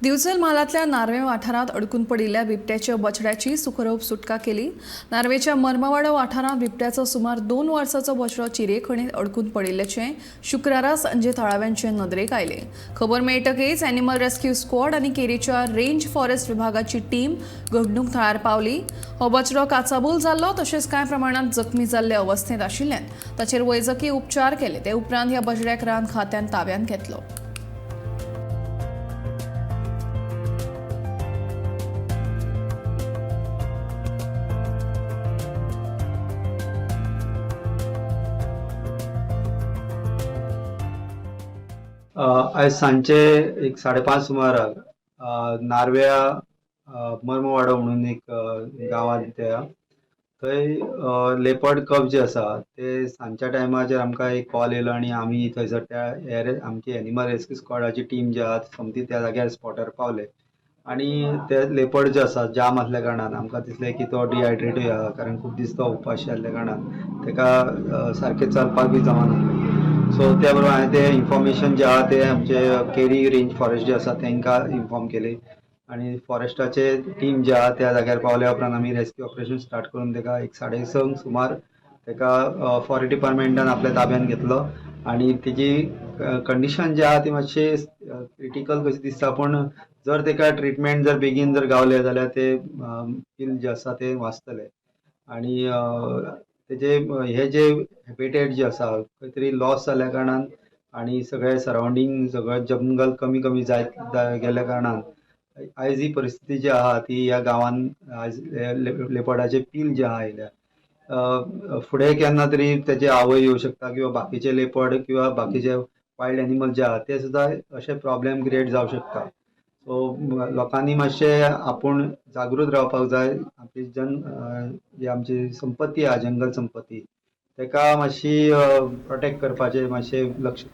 Bicholim मालातल्या Norway वाठारात अडकून पडिल्ल्या बिबट्याच्या बछड्याची सुखरूप सुटका केली। नार्वेच्या मर्मवाडा वाठारात बिबट्याचो सुमार 2 वर्सांचो बछडो चिरेखणीत अडकून पडिल्ल्याचे शुक्रारा सांजे थळाव्यांचे नदरेक आयले। खबर मेळटकीच एनिमल रेस्क्यू स्क्वॉड आनी केरीच्या रेंज फॉरेस्ट विभागाची टीम घडणूक थळार पावली। हो बछडो काचाबूल जाल्लो तशेंच कांय प्रमाणात जखमी जाल्ले अवस्थेंत आशिल्ल्यान ताचेर वैजकी उपचार केले। ते उपरांत ह्या बछड्याक रान खात्यान ताब्यात घेतलो। आज सांचे एक 5:30 सुमाराक नार्व्या मर्मवाडो म्हणून एक गांवांत थंय लेपर्ड कब जे आसा ते सांजच्या टायमाचेर आमकां एक कॉल येयलो आनी आमी थंयसर त्या आमची एनिमल रेस्क्यू स्क्वॉडाची टीम जी आहा समती त्या जाग्यार स्पॉटार पावले आनी ते लेपर्ड जे आसा जाम आसल्या कारणान आमकां दिसलें की तो डिहायड्रेटूय आहा, कारण खूब दीस तो उपाशी आसल्या कारणान तेका सारकें चलपाक बी जमना। सो त्या बरोबर हांवें ते इन्फॉर्मेशन जे आहा ते आमचे केरी रेंज फॉरेस्ट जे आसा तांकां इन्फॉर्म केली आनी फॉरेस्टाचे टीम जे आहा त्या जाग्यार पावल्या उपरांत आमी रेस्क्यू ऑपरेशन स्टार्ट करून तेका एक 6:30 सुमार तेका फॉरेस्ट डिपार्टमेंटान आपल्या ताब्यात घेतलो आनी तेजी कंडिशन जी आहा ती मातशी क्रिटिकल कशी दिसता, पण जर तेका ट्रिटमेंट जर बेगीन जर गावले जाल्यार ते किल जे आसा ते वाचतले आनी तेजे हे जे हॅबिटेट जे आसा खंय तरी लॉस जाल्ल्या कारणान आनी सगळे सराउंडींग सगळं जंगल कमी कमी जायत गेल्या कारणान आयज ही परिस्थिती जी आहा ती ह्या गांवांत आयज लेपर्डाचे पील जे आहा आयल्या फुडें केन्ना तरी तेजे आवय येवं शकता किंवा बाकीचे लेपर्ड किंवा बाकीचे वायल्ड एनिमल जे आहा ते सुद्दां अशे प्रॉब्लेम क्रिएट जावं शकता। सो लोकांनी मातशें आपूण जागृत रावपाक जाय। आपली जी आमची संपत्ती आहा जंगल संपत्ती तेका मातशी प्रोटेक्ट करपाचें मातशें लक्ष